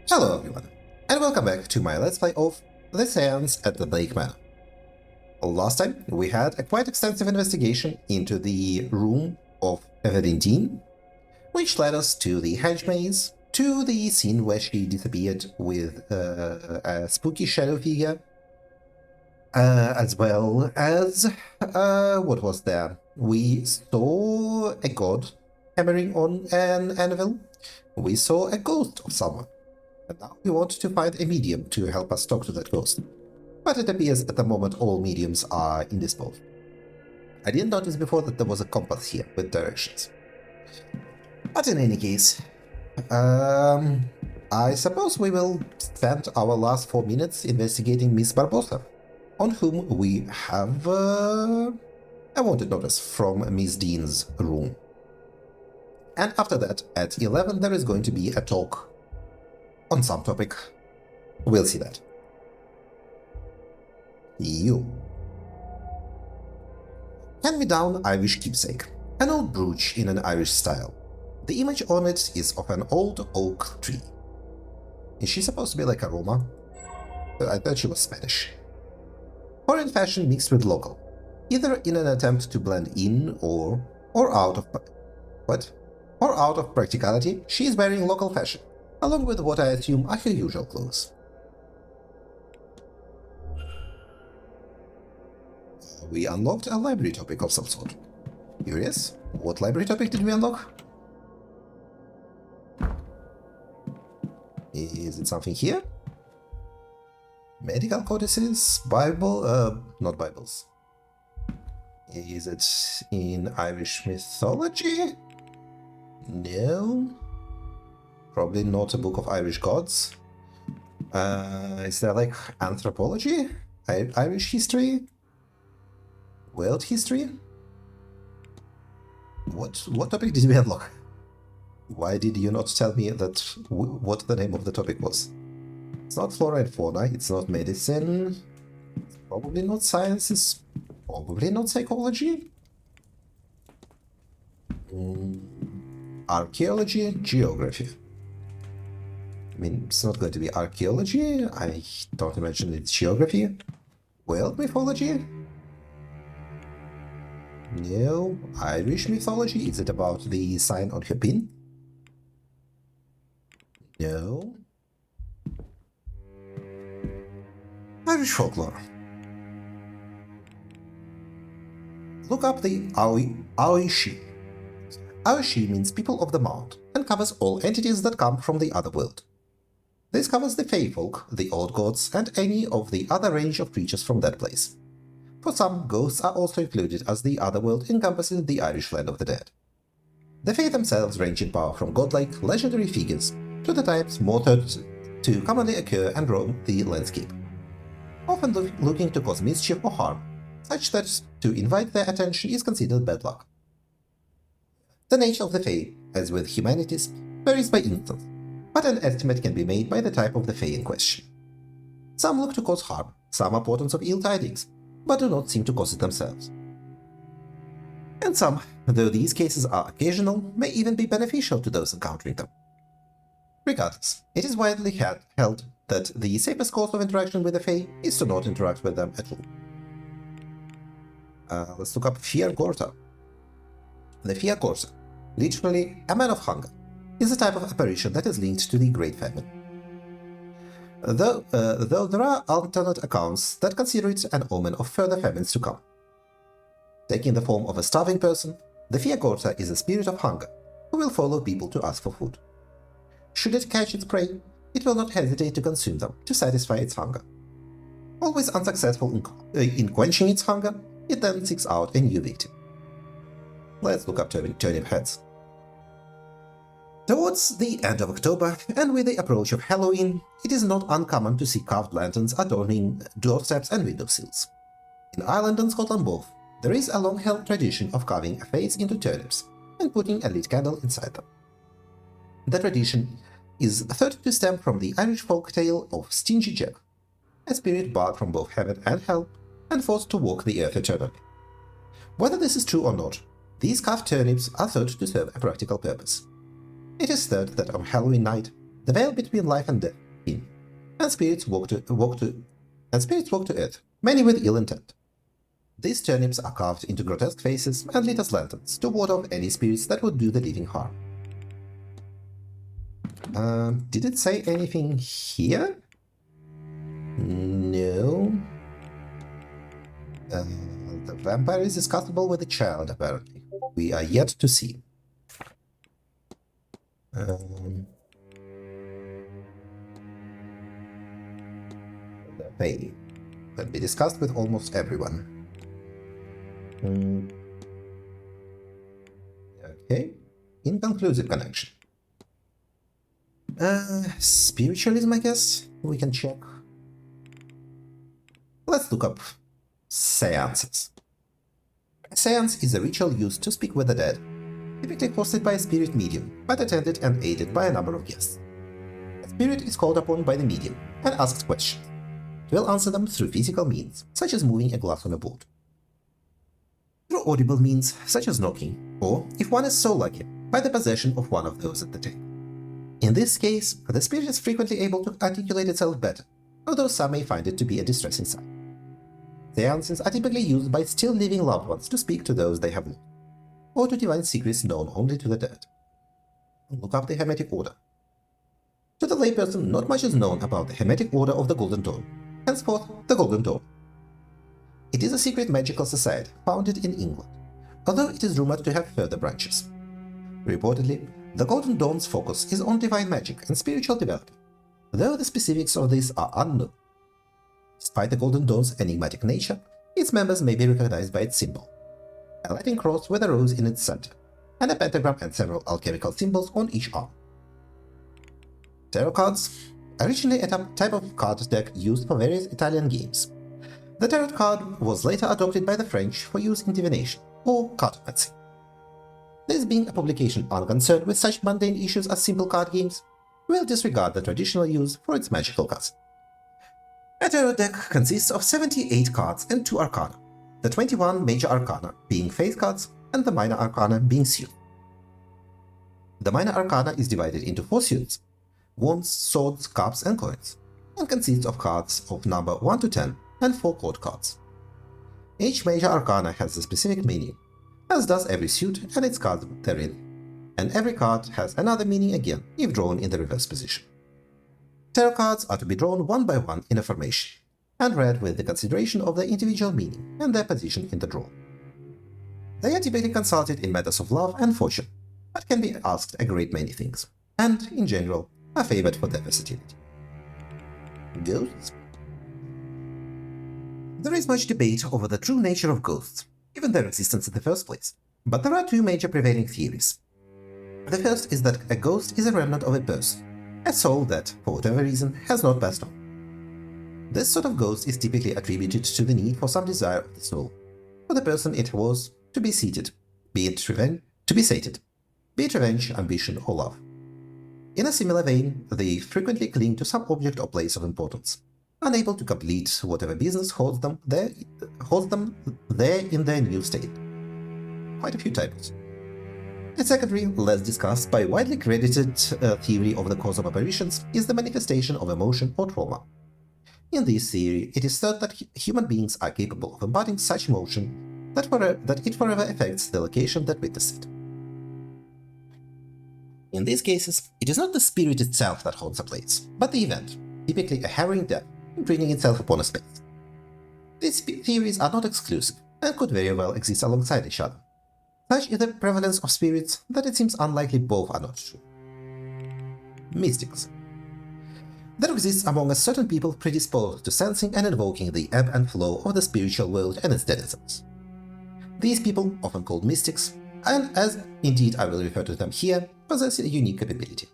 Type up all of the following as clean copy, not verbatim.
Hello everyone, and welcome back to my Let's Play of The Seance at the Blake Manor. Last time we had a quite extensive investigation into the room of Evelyn, which led us to the hedge maze, to the scene where she disappeared with a spooky shadow figure, as well as, what was there? We saw a god hammering on an anvil, we saw a ghost of someone. And now we want to find a medium to help us talk to that ghost. But it appears at the moment all mediums are indisposed. I didn't notice before that there was a compass here with directions. But in any case, I suppose we will spend our last 4 minutes investigating Miss Barbosa, on whom we have a wanted notice from Miss Dean's room. And after that, at 11, there is going to be a talk on some topic. We'll see that. You. Hand-me-down Irish keepsake. An old brooch in an Irish style. The image on it is of an old oak tree. Is she supposed to be like a Roma? I thought she was Spanish. Foreign fashion mixed with local, either in an attempt to blend in or out of... What? Or out of practicality, she is wearing local fashion, along with what I assume are her usual clothes. We unlocked a library topic of some sort. Curious, what library topic did we unlock? Is it something here? Medical codices? Bible? Not Bibles. Is it in Irish mythology? No. Probably not a book of Irish gods. Is there like anthropology? Irish history? World history? What topic did we unlock? Why did you not tell me that what the name of the topic was? It's not flora and fauna, it's not medicine, it's probably not science, it's probably not psychology. Archaeology, geography. I mean, it's not going to be archaeology, I don't imagine it's geography. World mythology? No. Irish mythology? Is it about the sign on her pin? No. Irish folklore. Look up the Aoishi. Aoishi means people of the mound, and covers all entities that come from the other world. This covers the Fey folk, the old gods, and any of the other range of creatures from that place. For some, ghosts are also included, as the other world encompasses the Irish land of the dead. The Fey themselves range in power from godlike, legendary figures to the types more thought to commonly occur and roam the landscape, often looking to cause mischief or harm, such that to invite their attention is considered bad luck. The nature of the Fey, as with humanities, varies by instance, but an estimate can be made by the type of the Fey in question. Some look to cause harm, some are portents of ill tidings, but do not seem to cause it themselves. And some, though these cases are occasional, may even be beneficial to those encountering them. Regardless, it is widely held that the safest course of interaction with the Fey is to not interact with them at all. Let's look up Fia Gorta. The Fia Gorta, literally a man of hunger, is a type of apparition that is linked to the Great Famine. Though there are alternate accounts that consider it an omen of further famines to come. Taking the form of a starving person, the Fia Gorta is a spirit of hunger who will follow people to ask for food. Should it catch its prey, it will not hesitate to consume them to satisfy its hunger. Always unsuccessful in quenching its hunger, it then seeks out a new victim. Let's look up turnip heads. Towards the end of October, and with the approach of Halloween, it is not uncommon to see carved lanterns adorning doorsteps and windowsills. In Ireland and Scotland both, there is a long-held tradition of carving a face into turnips and putting a lit candle inside them. The tradition is thought to stem from the Irish folk tale of Stingy Jack, a spirit barred from both heaven and hell and forced to walk the earth eternally. Whether this is true or not, these carved turnips are thought to serve a practical purpose. It is thought that on Halloween night, the veil between life and death, in, and spirits walk to earth, many with ill intent. These turnips are carved into grotesque faces and lit as lanterns to ward off any spirits that would do the living harm. Did it say anything here? No. The vampire is discussable with the child, apparently. We are yet to see. The veil can be discussed with almost everyone. Okay. Inconclusive connection. Spiritualism, I guess? We can check. Let's look up seances. A seance is a ritual used to speak with the dead, typically hosted by a spirit medium, but attended and aided by a number of guests. A spirit is called upon by the medium and asked questions. It will answer them through physical means, such as moving a glass on a board, through audible means, such as knocking, or, if one is so lucky, by the possession of one of those at the table. In this case, the spirit is frequently able to articulate itself better, although some may find it to be a distressing sign. Seances are typically used by still living loved ones to speak to those they have lost, or to divine secrets known only to the dead. Look up the Hermetic Order. To the layperson, not much is known about the Hermetic Order of the Golden Dawn, henceforth the Golden Dawn. It is a secret magical society founded in England, although it is rumored to have further branches. Reportedly, the Golden Dawn's focus is on divine magic and spiritual development, though the specifics of this are unknown. Despite the Golden Dawn's enigmatic nature, its members may be recognized by its symbol: a Latin cross with a rose in its center, and a pentagram and several alchemical symbols on each arm. Tarot cards, originally a type of card deck used for various Italian games. The tarot card was later adopted by the French for use in divination, or cartomancy. This being a publication unconcerned with such mundane issues as simple card games, will disregard the traditional use for its magical cousin. A tarot deck consists of 78 cards and 2 arcana, the 21 major arcana being faith cards and the minor arcana being suit. The minor arcana is divided into 4 suits: wands, swords, cups, and coins, and consists of cards of number 1 to 10 and 4 court cards. Each major arcana has a specific meaning, as does every suit and its cards therein, and every card has another meaning again if drawn in the reverse position. Tarot cards are to be drawn one by one in a formation, and read with the consideration of their individual meaning and their position in the draw. They are typically consulted in matters of love and fortune, but can be asked a great many things, and, in general, are favored for their versatility. Ghosts? There is much debate over the true nature of ghosts, given their existence in the first place, but there are 2 major prevailing theories. The first is that a ghost is a remnant of a person, a soul that, for whatever reason, has not passed on. This sort of ghost is typically attributed to the need for some desire of the soul, for the person it was, to be sated, be it revenge, ambition, or love. In a similar vein, they frequently cling to some object or place of importance, unable to complete whatever business holds them there in their new state. Quite a few typos. A secondary, less discussed but widely credited theory of the cause of apparitions is the manifestation of emotion or trauma. In this theory, it is thought that human beings are capable of embodying such emotion that it forever affects the location that witnessed it. In these cases, it is not the spirit itself that haunts a place, but the event, typically a harrowing death, imprinting itself upon a space. These theories are not exclusive, and could very well exist alongside each other. Such is the prevalence of spirits that it seems unlikely both are not true. Mystics. There exists among us certain people predisposed to sensing and invoking the ebb and flow of the spiritual world and its denizens. These people, often called mystics, and as indeed I will refer to them here, possess a unique capability.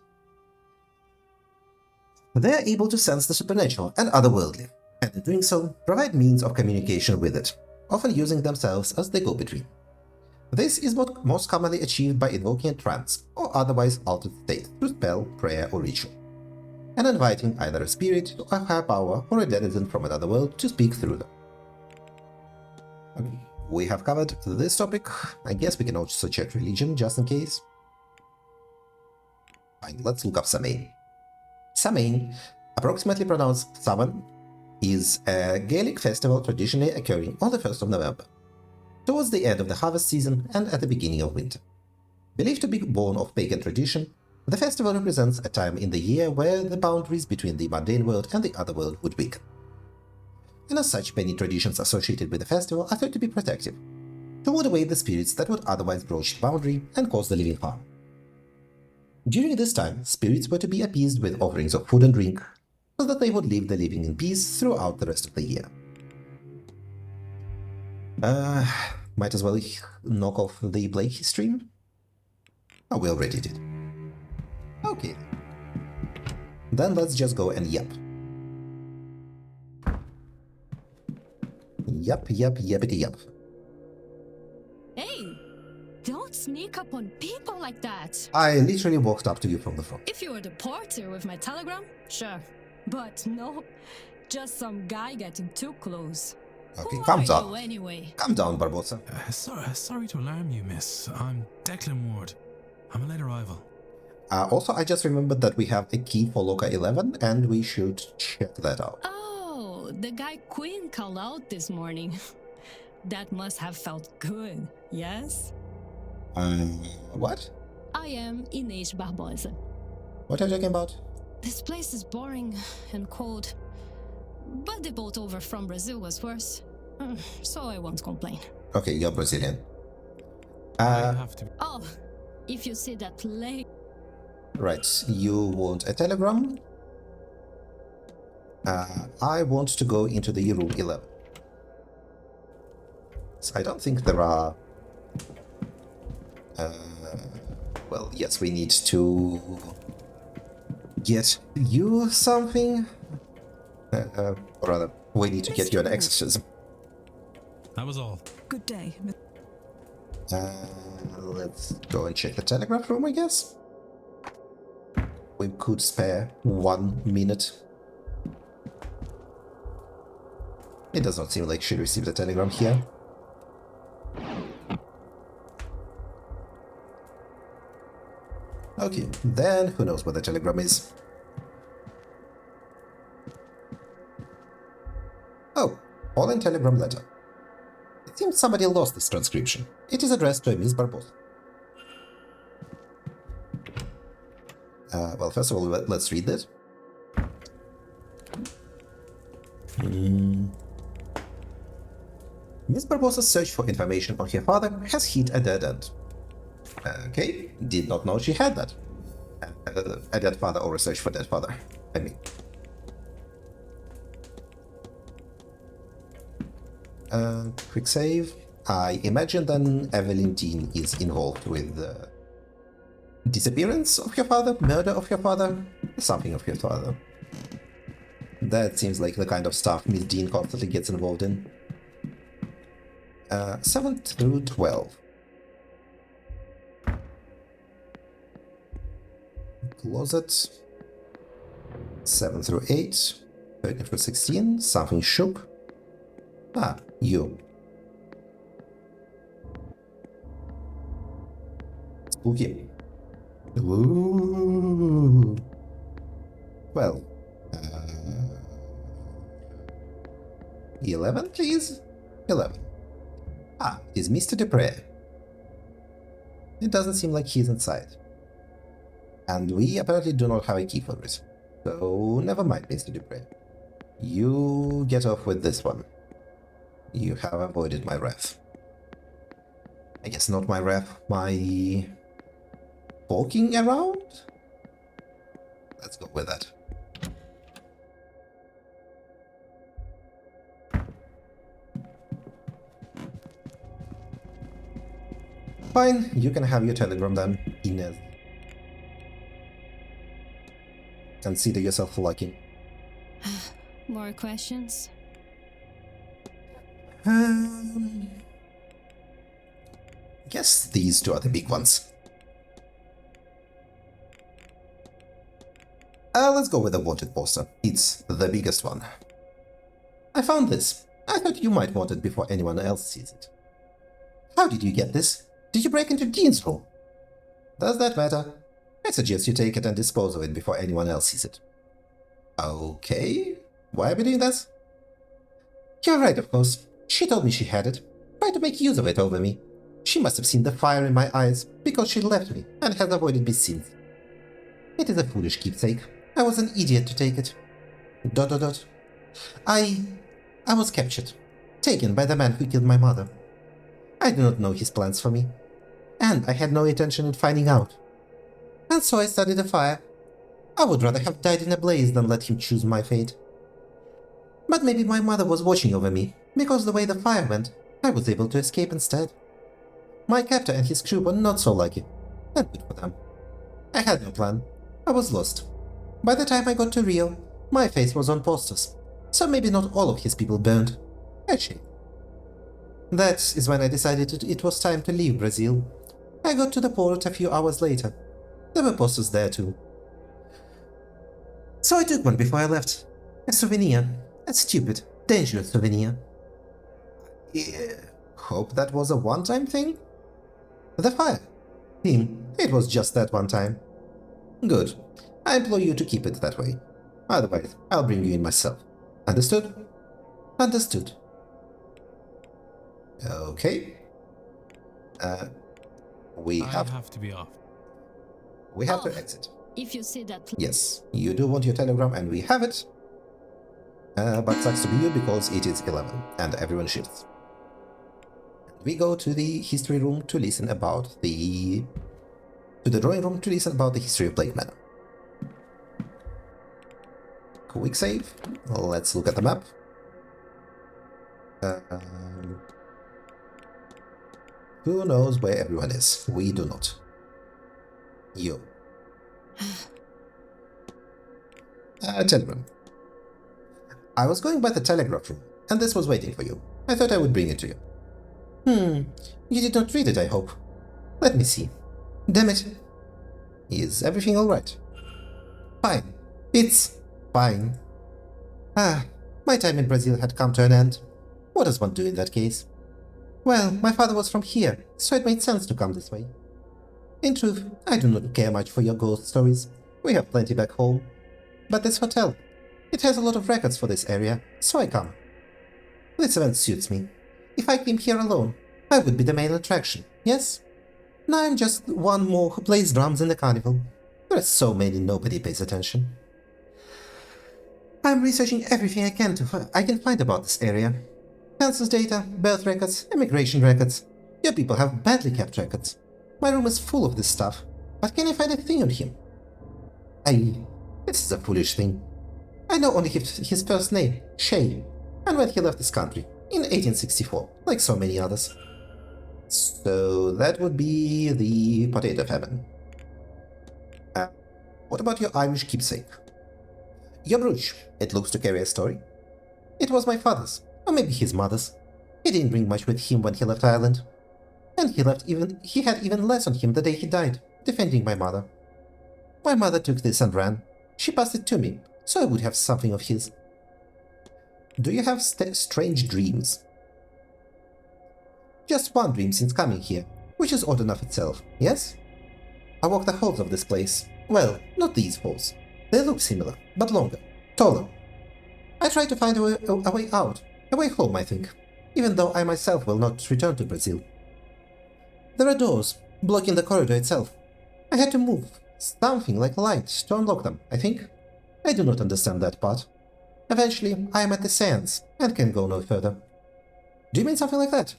They are able to sense the supernatural and otherworldly, and in doing so, provide means of communication with it, often using themselves as the go-between. This is most commonly achieved by invoking a trance or otherwise altered state through spell, prayer, or ritual, and inviting either a spirit, a higher power, or a denizen from another world to speak through them. Okay, we have covered this topic. I guess we can also check religion just in case. Fine, let's look up Samhain. Samhain, approximately pronounced Saman, is a Gaelic festival traditionally occurring on the 1st of November, towards the end of the harvest season and at the beginning of winter. Believed to be born of pagan tradition, the festival represents a time in the year where the boundaries between the mundane world and the other world would weaken. And as such, many traditions associated with the festival are thought to be protective, to ward away the spirits that would otherwise broach the boundary and cause the living harm. During this time, spirits were to be appeased with offerings of food and drink, so that they would leave the living in peace throughout the rest of the year. Might as well knock off the Blakey stream? Oh, we already did. Okay. Then let's just go and yep. Yep. Hey, don't sneak up on people like that. I literally walked up to you from the front. If you were the porter with my telegram, sure. But no, just some guy getting too close. Okay, Who calm are down. you anyway? Calm down, Barbosa. Sorry to alarm you, miss. I'm Declan Ward. I'm a late arrival. Also, I just remembered that we have a key for Loca 11, and we should check that out. Oh, the guy Queen called out this morning. That must have felt good, yes? What? I am Inês Barbosa. What are you talking about? This place is boring and cold. But the boat over from Brazil was worse. So I won't complain. Okay, you're Brazilian. I have to. Oh, if you see that lake. Right, you want a telegram? I want to go into the room 11. So I don't think there are... well, yes, we need to get you something. Or rather, we need to get you an exorcism. That was all. Good day. Let's go and check the telegraph room, I guess. We could spare 1 minute. It does not seem like she received a telegram here. Okay, then who knows what the telegram is. Oh, Pauline telegram letter. It seems somebody lost this transcription. It is addressed to a Miss Barbosa. Well, first of all, let's read it. Miss Barbosa's search for information on her father has hit a dead end. Okay, did not know she had that. A dead father or a search for dead father, I mean. Quick save. I imagine then Evelyn Dean is involved with the disappearance of your father, murder of your father, something of your father. That seems like the kind of stuff Miss Dean constantly gets involved in. 7 through 12. Closet. 7 through 8. 13 through 16. Something shook. Ah, you. Spooky. Ooh. Well. 11, please? 11. Ah, it is Mr. Dupre. It doesn't seem like he's inside. And we apparently do not have a key for it. So, never mind, Mr. Dupre. You get off with this one. You have avoided my wrath. I guess not my wrath, my... poking around? Let's go with that. Fine, you can have your telegram then, Inez. Consider yourself lucky. More questions? Guess these two are the big ones. Let's go with the wanted poster. It's the biggest one. I found this. I thought you might want it before anyone else sees it. How did you get this? Did you break into Dean's room? Does that matter? I suggest you take it and dispose of it before anyone else sees it. Okay, why are we doing this? You're right, of course. She told me she had it. Tried to make use of it over me. She must have seen the fire in my eyes because she left me and has avoided me since. It is a foolish keepsake. I was an idiot to take it. ... I was captured, taken by the man who killed my mother. I do not know his plans for me, and I had no intention in finding out. And so I studied the fire. I would rather have died in a blaze than let him choose my fate. But maybe my mother was watching over me, because the way the fire went, I was able to escape instead. My captor and his crew were not so lucky, and good for them. I had no plan. I was lost. By the time I got to Rio, my face was on posters, so maybe not all of his people burned. A shame. That is when I decided it was time to leave Brazil. I got to the port a few hours later. There were posters there too. So I took one before I left. A souvenir. A stupid, dangerous souvenir. Yeah, hope that was a one-time thing? The fire. It was just that one time. Good. I implore you to keep it that way. Otherwise, I'll bring you in myself. Understood? Understood. Okay. We I have to be off. to exit. If you say that, Yes, you do want your telegram and we have it. But sucks to be you because it is 11 and everyone shifts. We go to the history room to listen about the... to the drawing room to listen about the history of Blake Manor. Quick save. Let's look at the map. Who knows where everyone is? We do not. You. Telegram. I was going by the telegraph room, and this was waiting for you. I thought I would bring it to you. You did not read it, I hope. Let me see. Damn it. Is everything alright? Fine. It's fine. My time in Brazil had come to an end. What does one do in that case? Well, my father was from here, so it made sense to come this way. In truth, I do not care much for your ghost stories. We have plenty back home. But this hotel, it has a lot of records for this area, so I come. This event suits me. If I came here alone, I would be the main attraction, yes? Now I'm just one more who plays drums in the carnival. There are so many nobody pays attention. I'm researching everything I can find about this area. Census data, birth records, immigration records. Your people have badly kept records. My room is full of this stuff, but can I find a thing on him? This is a foolish thing. I know only his first name, Shay, and when he left this country, in 1864, like so many others. So that would be the potato famine. What about your Irish keepsake? Your brooch, it looks to carry a story. It was my father's, or maybe his mother's. He didn't bring much with him when he left Ireland. And he had even less on him the day he died, defending my mother. My mother took this and ran. She passed it to me, so I would have something of his. Do you have strange dreams? Just one dream since coming here, which is odd enough itself, yes? I walk the halls of this place. Well, not these halls. They look similar, but longer, taller. I try to find a way out, a way home, I think, even though I myself will not return to Brazil. There are doors, blocking the corridor itself. I had to move something like light to unlock them, I think. I do not understand that part. Eventually, I am at the Seance and can go no further. Do you mean something like that?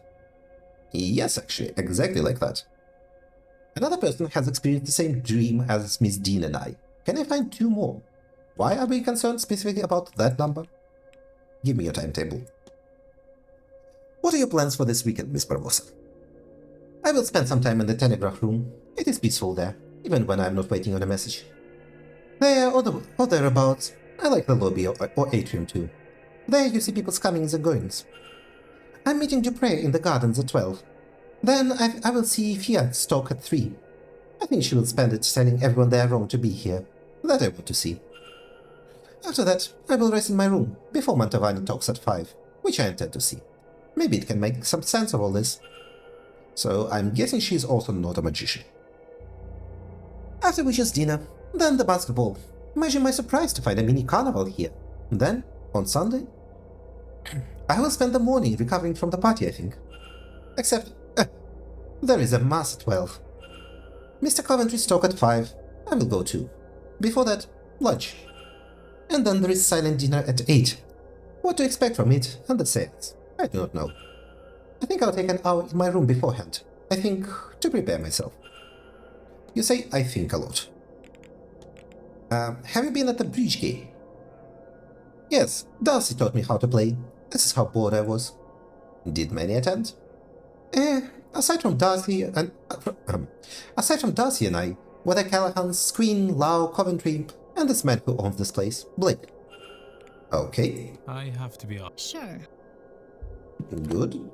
Yes, actually, exactly like that. Another person has experienced the same dream as Miss Dean and I. Can I find 2 more? Why are we concerned specifically about that number? Give me your timetable. What are your plans for this weekend, Miss Barbosa? I will spend some time in the telegraph room. It is peaceful there, even when I am not waiting on a message. There or thereabouts. I like the lobby or atrium too. There you see people's comings and goings. I'm meeting Dupre in the gardens at 12. Then I will see Fiat's talk at 3. I think she will spend it telling everyone they are wrong to be here. That I want to see. After that, I will rest in my room, before Mantovani talks at 5, which I intend to see. Maybe it can make some sense of all this. So I'm guessing she's also not a magician. After which is dinner, then the basketball. Imagine my surprise to find a mini carnival here. And then, on Sunday, I will spend the morning recovering from the party, I think. Except, there is a mass at 12. Mr. Coventry's talk at 5. I will go too. Before that, lunch. And then there is silent dinner at 8. What to expect from it and the seance, I do not know. I think I'll take an hour in my room beforehand. I think to prepare myself. You say I think a lot. Have you been at the bridge game? Yes, Darcy taught me how to play. This is how bored I was. Did many attend? Aside from Darcy and I, were the Callahans, Queen, Lau, Coventry, and this man who owns this place, Blake. Okay, I have to be honest. Sure. good.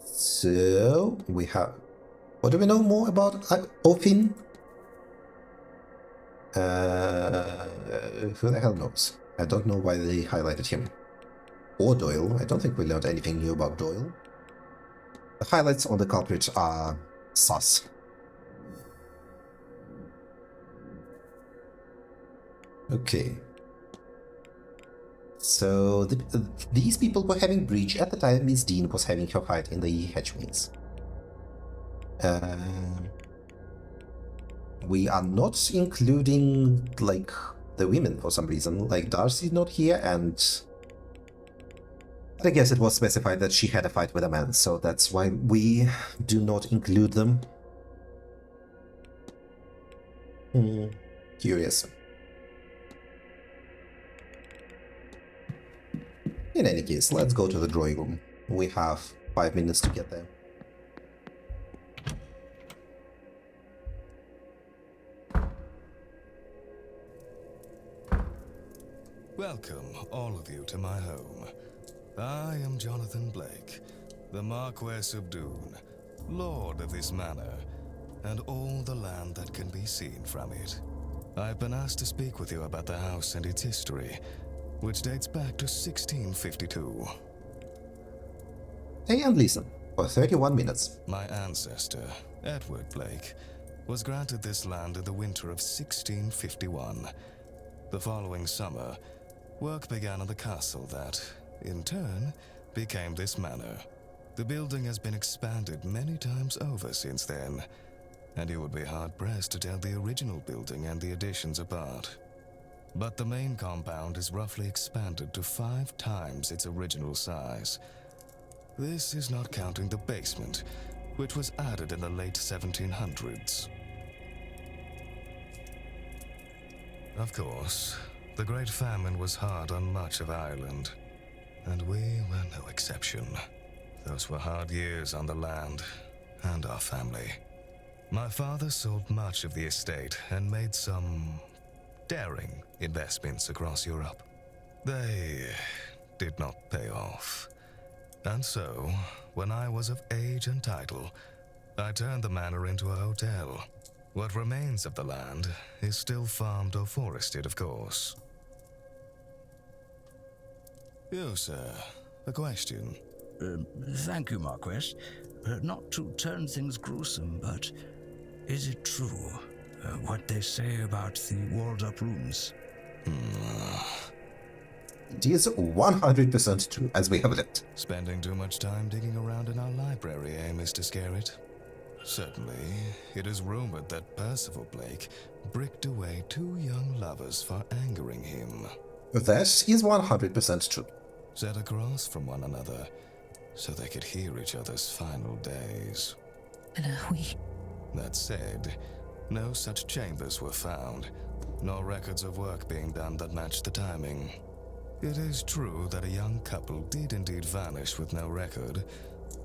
So, we have... What do we know more about Ophin? Who the hell knows? I don't know why they highlighted him. Or Doyle. I don't think we learned anything new about Doyle. The highlights on the culprit are sus. Okay. So these people were having breach at the time Miss Dean was having her fight in the hatchwings. We are not including, like, the women for some reason. Like, Darcy's not here, and I guess it was specified that she had a fight with a man, so that's why we do not include them. Curious. In any case, let's go to the drawing room. We have 5 minutes to get there. Welcome, all of you, to my home. I am Jonathan Blake, the Marquess of Doon, Lord of this manor, and all the land that can be seen from it. I've been asked to speak with you about the house and its history, which dates back to 1652. Stay and listen for 31 minutes. My ancestor, Edward Blake, was granted this land in the winter of 1651. The following summer, work began on the castle that, in turn, became this manor. The building has been expanded many times over since then, and you would be hard-pressed to tell the original building and the additions apart. But the main compound is roughly expanded to 5 times its original size. This is not counting the basement, which was added in the late 1700s. Of course, the Great Famine was hard on much of Ireland, and we were no exception. Those were hard years on the land and our family. My father sold much of the estate and made some daring investments across Europe. They did not pay off. And so, when I was of age and title, I turned the manor into a hotel. What remains of the land is still farmed or forested, of course. You, sir, a question. Thank you, Marquess. Not to turn things gruesome, but is it true, what they say about the walled-up rooms? It is 100% true, as we have learned. Spending too much time digging around in our library, Mr. Scarrett? Certainly, it is rumored that Percival Blake bricked away 2 young lovers for angering him. That is 100% true. Set across from one another, so they could hear each other's final days. That said, no such chambers were found, nor records of work being done that matched the timing. It is true that a young couple did indeed vanish with no record,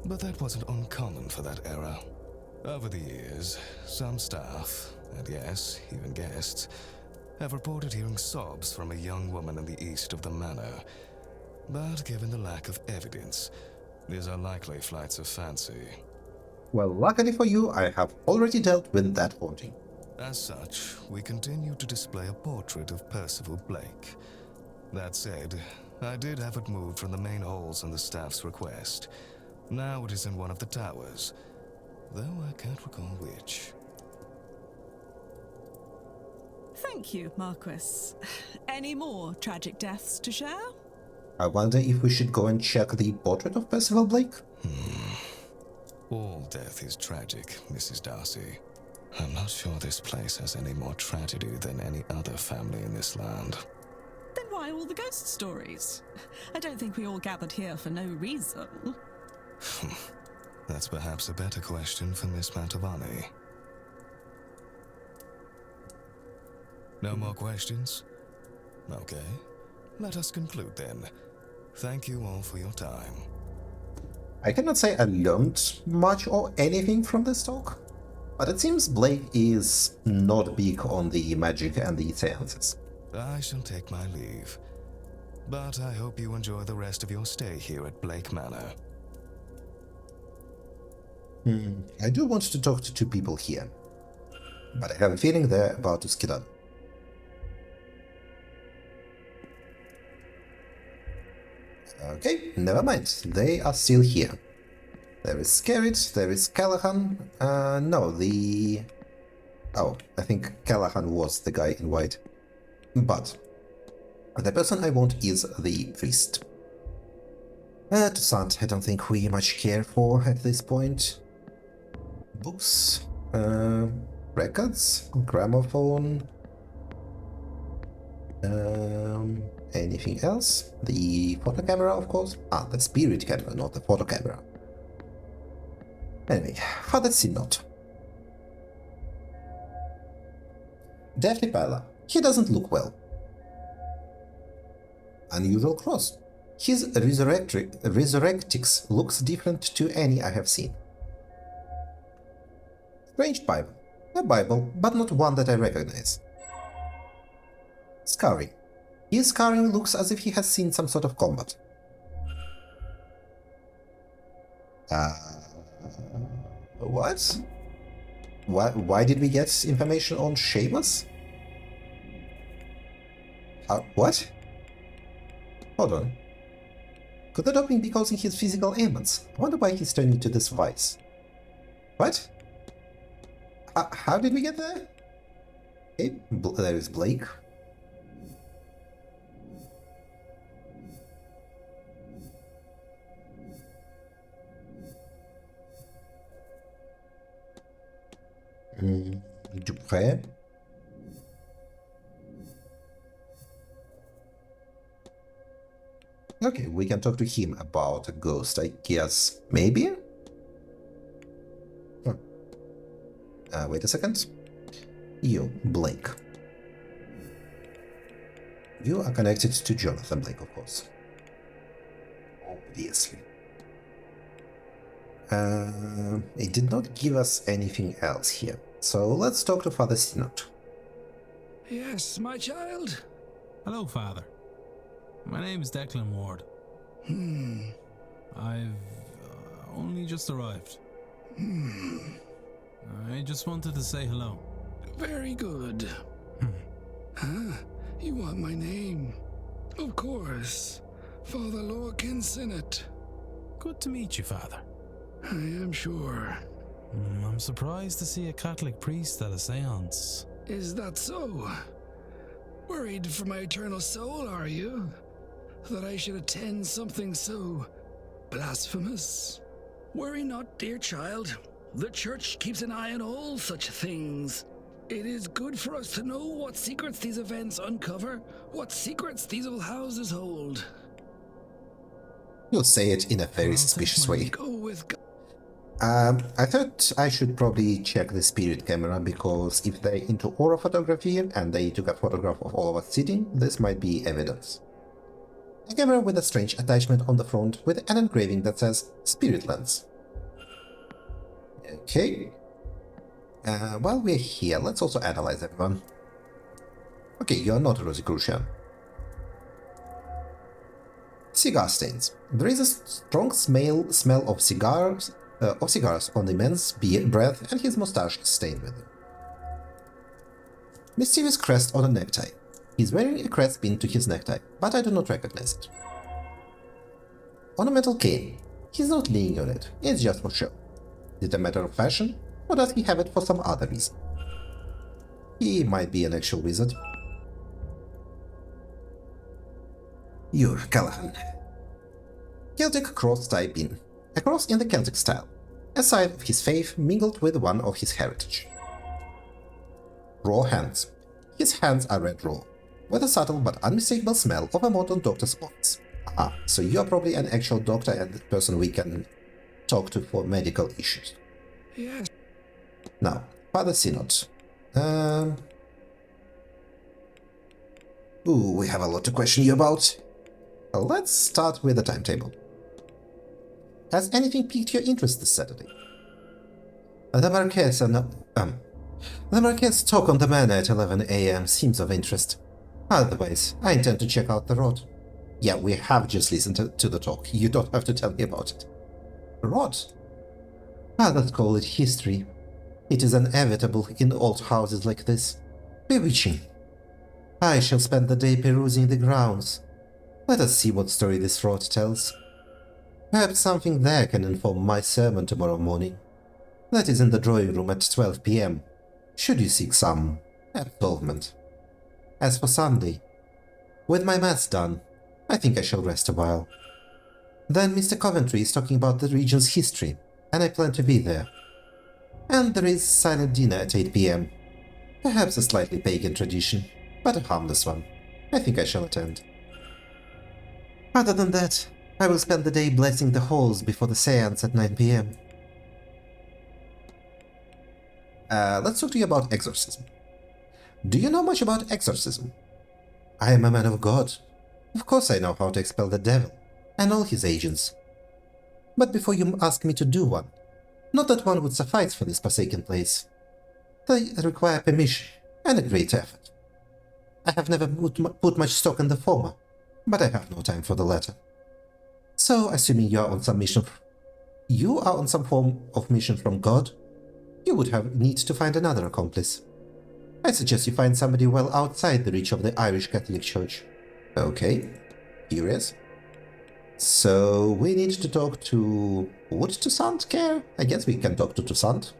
but that wasn't uncommon for that era. Over the years, some staff, and yes, even guests, have reported hearing sobs from a young woman in the east of the manor. But given the lack of evidence, these are likely flights of fancy. Well, luckily for you, I have already dealt with that haunting. As such, we continue to display a portrait of Percival Blake. That said, I did have it moved from the main halls on the staff's request. Now it is in one of the towers, though I can't recall which. Thank you, Marquis. Any more tragic deaths to share? I wonder if we should go and check the portrait of Percival Blake? All death is tragic, Mrs. Darcy. I'm not sure this place has any more tragedy than any other family in this land. Then why all the ghost stories? I don't think we all gathered here for no reason. That's perhaps a better question for Miss Mantovani. No more questions? Okay. Let us conclude then. Thank you all for your time. I cannot say I learned much or anything from this talk, but it seems Blake is not big on the magic and the seances. I shall take my leave, but I hope you enjoy the rest of your stay here at Blake Manor. I do want to talk to two people here, but I have a feeling they're about to skedaddle. Okay, never mind. They are still here. There is Skerrit, there is Callahan. No, the... Oh, I think Callahan was the guy in white. But the person I want is the priest. Toussaint, I don't think we much care for at this point. Books, records, gramophone, anything else? The photo camera, of course. Ah, the spirit camera, not the photo camera. Anyway, Father Synod. Deathly Pallor. He doesn't look well. Unusual cross. His resurrectix looks different to any I have seen. Strange Bible. A Bible, but not one that I recognize. Scarring. His scarring looks as if he has seen some sort of combat. What? Why did we get information on Seamus? What? Hold on. Could the doping be causing his physical ailments? I wonder why he's turning to this vice. What? How did we get there? Okay, there is Blake. Dupré. Okay, we can talk to him about a ghost, I guess. Maybe? Wait a second. You, Blake. You are connected to Jonathan Blake, of course. Obviously. It did not give us anything else here. So let's talk to Father Synod. Yes, my child. Hello, Father. My name is Declan Ward. I've only just arrived. I just wanted to say hello. Very good. You want my name? Of course. Father Lorcan Sinnott. Good to meet you, Father. I am sure. I'm surprised to see a Catholic priest at a seance. Is that so? Worried for my eternal soul, are you? That I should attend something so blasphemous? Worry not, dear child. The Church keeps an eye on all such things. It is good for us to know what secrets these events uncover, what secrets these old houses hold. You'll say it in a very suspicious way. Go with God. I thought I should probably check the spirit camera, because if they're into aura photography and they took a photograph of all of us sitting, this might be evidence. A camera with a strange attachment on the front with an engraving that says Spirit Lens. Okay. While we're here, let's also analyze everyone. Okay, you're not a Rosicrucian. Cigar stains. There is a strong smell of cigars on the man's breath, and his mustache is stained with them. Mysterious crest on a necktie. He's wearing a crest pinned to his necktie, but I do not recognize it. Ornamental cane. He's not leaning on it, it's just for show. Is it a matter of fashion, or does he have it for some other reason? He might be an actual wizard. You're Callahan. Celtic cross type in. A cross in the Celtic style. A side of his faith mingled with one of his heritage. Raw hands. His hands are red raw, with a subtle but unmistakable smell of a modern doctor's office. Ah, so you're probably an actual doctor and the person we can talk to for medical issues. Yes. Now, Father Synod. We have a lot to question you about. Let's start with the timetable. Has anything piqued your interest this Saturday? The Marquess talk on the Manor at 11 a.m. seems of interest. Otherwise, I intend to check out the Rod. Yeah, we have just listened to the talk. You don't have to tell me about it. Rod? Others call it history. It is inevitable in old houses like this. Bewitching. I shall spend the day perusing the grounds. Let us see what story this Rod tells. Perhaps something there can inform my sermon tomorrow morning. That is in the drawing room at 12 p.m. Should you seek some absolvement. As for Sunday, with my mass done, I think I shall rest a while. Then Mr. Coventry is talking about the region's history, and I plan to be there. And there is silent dinner at 8 p.m. Perhaps a slightly pagan tradition, but a harmless one. I think I shall attend. Other than that, I will spend the day blessing the halls before the seance at 9 p.m. Let's talk to you about exorcism. Do you know much about exorcism? I am a man of God. Of course I know how to expel the devil and all his agents. But before you ask me to do one, not that one would suffice for this forsaken place. They require permission and a great effort. I have never put much stock in the former, but I have no time for the latter. So, assuming you are on some form of mission from God, you would need to find another accomplice. I suggest you find somebody well outside the reach of the Irish Catholic Church. Okay, curious. So, we need to talk to... Would Toussaint care? I guess we can talk to Toussaint.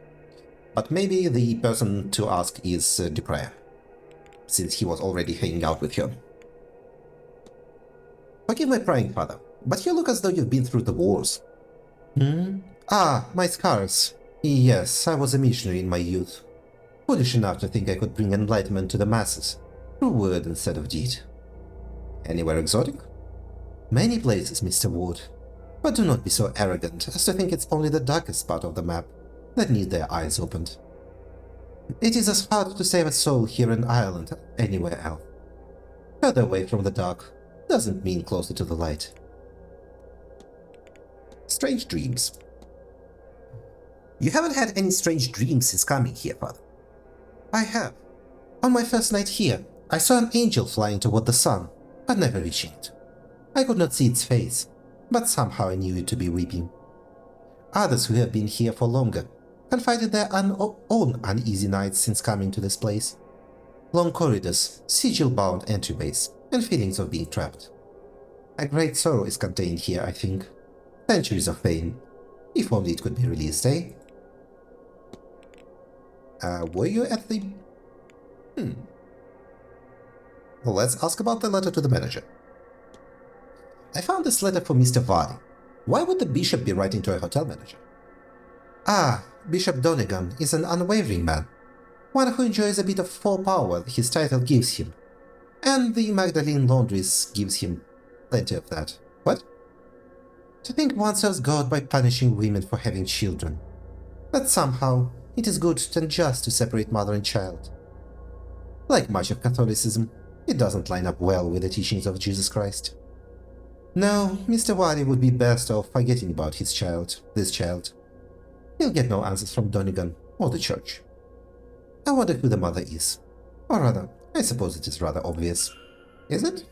But maybe the person to ask is Dupré, since he was already hanging out with her. Forgive my prying, Father, but you look as though you've been through the wars. Ah, my scars. Yes, I was a missionary in my youth. Foolish enough to think I could bring enlightenment to the masses, through word instead of deed. Anywhere exotic? Many places, Mr. Ward. But do not be so arrogant as to think it's only the darkest part of the map that need their eyes opened. It is as hard to save a soul here in Ireland as anywhere else. Further away from the dark doesn't mean closer to the light. Strange dreams. You haven't had any strange dreams since coming here, Father? I have. On my first night here, I saw an angel flying toward the sun, but never reaching it. I could not see its face, but somehow I knew it to be weeping. Others who have been here for longer confided their own uneasy nights since coming to this place. Long corridors, sigil-bound entryways, and feelings of being trapped. A great sorrow is contained here, I think. Centuries of pain. If only it could be released, eh? Were you at the... Well, let's ask about the letter to the manager. I found this letter for Mr. Vardy. Why would the bishop be writing to a hotel manager? Ah, Bishop Donegan is an unwavering man. One who enjoys a bit of forepower his title gives him. And the Magdalene Laundries gives him plenty of that. What? To think one serves God by punishing women for having children. But somehow, it is good and just to separate mother and child. Like much of Catholicism, it doesn't line up well with the teachings of Jesus Christ. No, Mr. Wiley would be best off forgetting about this child. He'll get no answers from Donegan or the church. I wonder who the mother is. Or rather, I suppose it is rather obvious. Is it?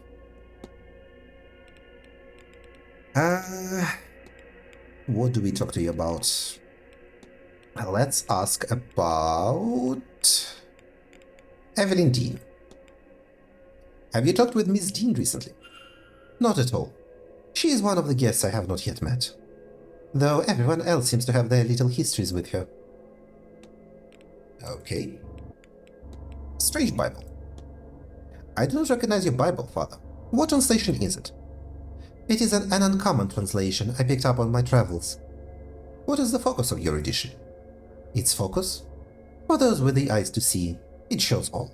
What do we talk to you about? Let's ask about... Evelyn Dean. Have you talked with Miss Dean recently? Not at all. She is one of the guests I have not yet met, though everyone else seems to have their little histories with her. Okay. Strange Bible. I do not recognize your Bible, Father. What translation is it? It is an uncommon translation I picked up on my travels. What is the focus of your edition? Its focus? For those with the eyes to see, it shows all.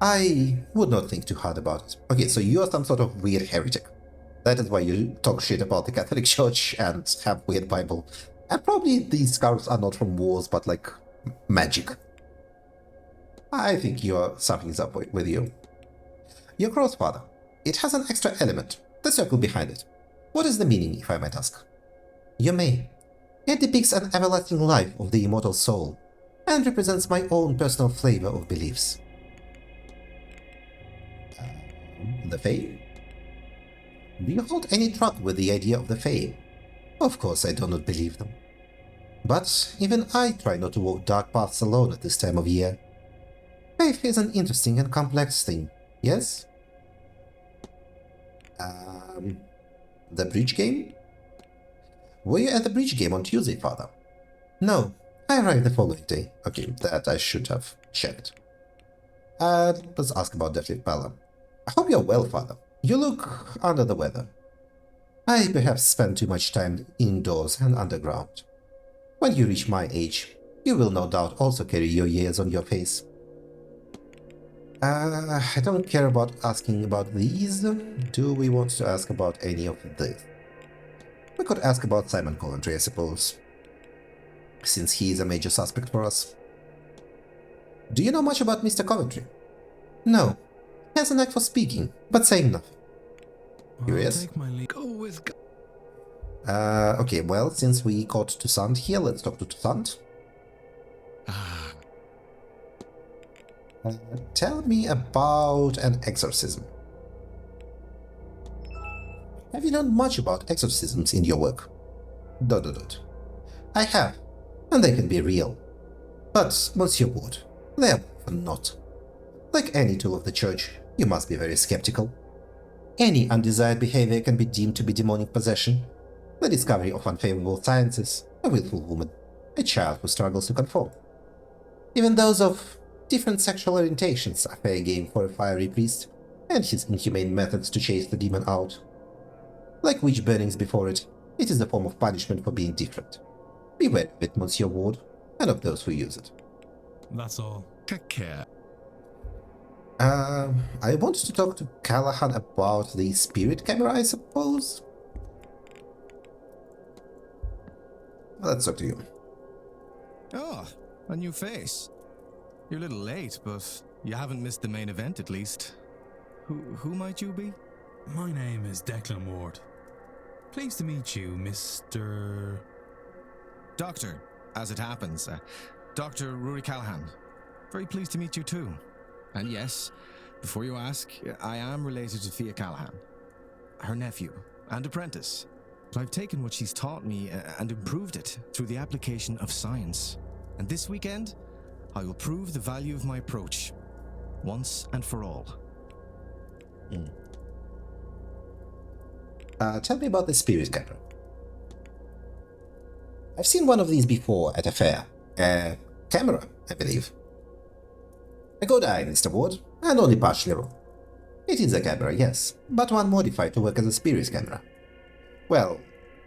I would not think too hard about it. Okay, so you are some sort of weird heretic. That is why you talk shit about the Catholic Church and have weird Bible. And probably these scarves are not from wars, but like magic. I think something's up with you. Your cross, Father. It has an extra element, the circle behind it. What is the meaning, if I might ask? You may. It depicts an everlasting life of the immortal soul, and represents my own personal flavor of beliefs. The Fae? Do you hold any truck with the idea of the Fae? Of course I do not believe them. But even I try not to walk dark paths alone at this time of year. Faith is an interesting and complex thing, yes? The bridge game? Were you at the bridge game on Tuesday, Father? No, I arrived the following day. Okay, that I should have checked. Let's ask about Deathly Pala. I hope you're well, Father. You look under the weather. I perhaps spend too much time indoors and underground. When you reach my age, you will no doubt also carry your years on your face. I don't care about asking about these. Do we want to ask about any of this? We could ask about Simon Coventry, I suppose, since he is a major suspect for us. Do you know much about Mr. Coventry? No. He has a knack for speaking, but saying nothing. Curious? Go with... Okay, well, since we got Toussaint here, let's talk to Toussaint. Tell me about an exorcism. Have you done much about exorcisms in your work? ... I have, and they can be real. But, Monsieur Ward, they are often not. Like any tool of the Church, you must be very skeptical. Any undesired behavior can be deemed to be demonic possession, the discovery of unfavorable sciences, a willful woman, a child who struggles to conform. Even those of different sexual orientations are fair game for a fiery priest and his inhumane methods to chase the demon out. Like witch burnings before it, it is a form of punishment for being different. Beware of it, Monsieur Ward, and of those who use it. That's all. Take care. I wanted to talk to Callahan about the spirit camera, I suppose? Let's talk to you. Oh, a new face. You're a little late, but you haven't missed the main event at least. Who might you be? My name is Declan Ward. Pleased to meet you, Mr... Doctor, as it happens. Dr. Rory Callahan. Very pleased to meet you too. And yes, before you ask, I am related to Thea Callahan, her nephew and apprentice. But I've taken what she's taught me and improved it through the application of science. And this weekend, I will prove the value of my approach, once and for all. Tell me about the spirit camera. I've seen one of these before at a fair. Camera, I believe. A good eye, Mr. Ward, and only partially wrong. It is a camera, yes, but one modified to work as a spirit camera. Well,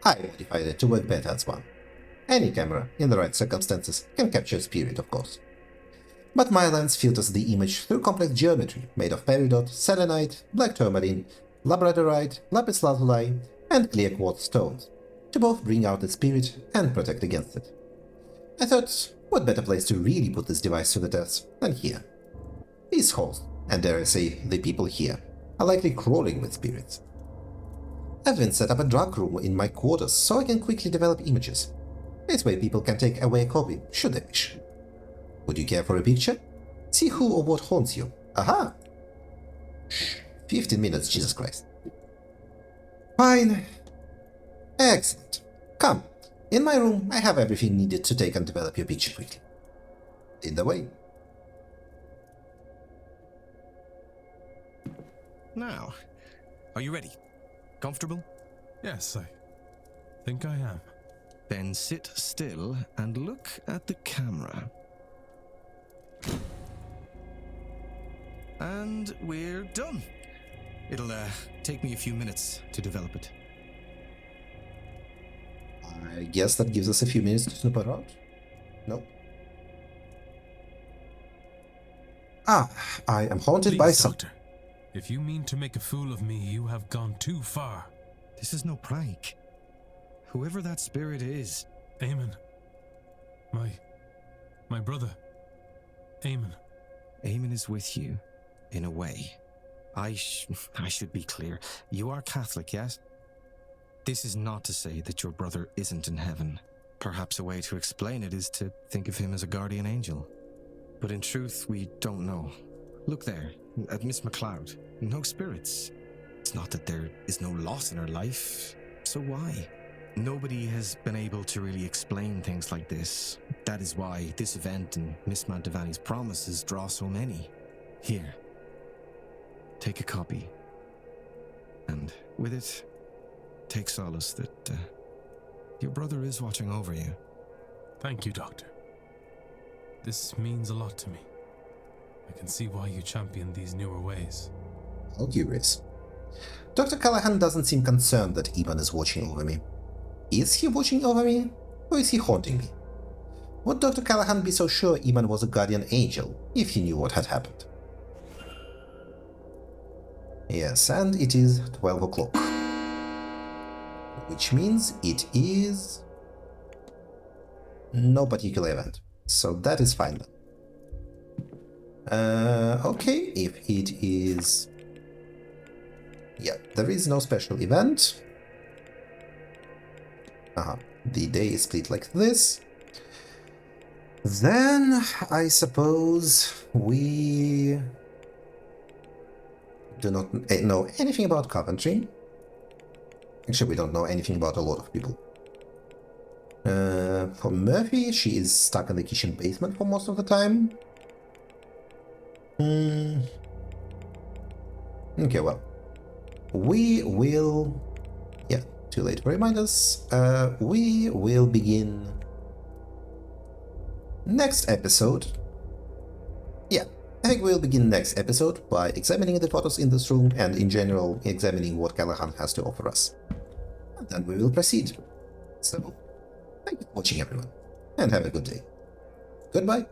I modified it to work better as one. Any camera, in the right circumstances, can capture a spirit, of course. But my lens filters the image through complex geometry made of peridot, selenite, black tourmaline, labradorite, lapis lazuli, and clear quartz stones, to both bring out the spirit and protect against it. I thought, what better place to really put this device to the test than here? These halls, and dare I say, the people here, are likely crawling with spirits. I've even set up a dark room in my quarters so I can quickly develop images. This way people can take away a copy, should they wish. Would you care for a picture? See who or what haunts you. Aha! Shh, 15 minutes, Jesus Christ. Fine. Excellent. Come, in my room I have everything needed to take and develop your picture quickly. Lead the way. Now, are you ready? Comfortable? Yes, I think I am. Then sit still and look at the camera. And we're done. It'll take me a few minutes to develop it. I guess that gives us a few minutes to snoop around. No. Ah, I am haunted Please, by some... Doctor. If you mean to make a fool of me, you have gone too far. This is no prank. Whoever that spirit is... Eamon. My brother. Eamon. Eamon is with you, in a way. I should be clear. You are Catholic, yes? This is not to say that your brother isn't in heaven. Perhaps a way to explain it is to think of him as a guardian angel. But in truth, we don't know. Look there, at Miss MacLeod. No spirits. It's not that there is no loss in her life. So why? Nobody has been able to really explain things like this. That is why this event and Miss Mantovani's promises draw so many. Here. Take a copy. And with it, take solace that your brother is watching over you. Thank you, Doctor. This means a lot to me. I can see why you champion these newer ways. How curious. Dr. Callahan doesn't seem concerned that Eamon is watching over me. Is he watching over me, or is he haunting me? Would Dr. Callahan be so sure Eamon was a guardian angel if he knew what had happened? Yes, and it is 12 o'clock. Which means it is... no particular event. So that is fine then. Okay, if it is... yeah, there is no special event. The day is split like this. Then, I suppose we do not know anything about Coventry. Actually, we don't know anything about a lot of people. For Murphy, she is stuck in the kitchen basement for most of the time. Okay, well. We will... yeah, too late to remind us. We will begin next episode. Yeah, I think we'll begin next episode by examining the photos in this room and in general examining what Callahan has to offer us. And then we will proceed. So, thank you for watching everyone, and have a good day. Goodbye.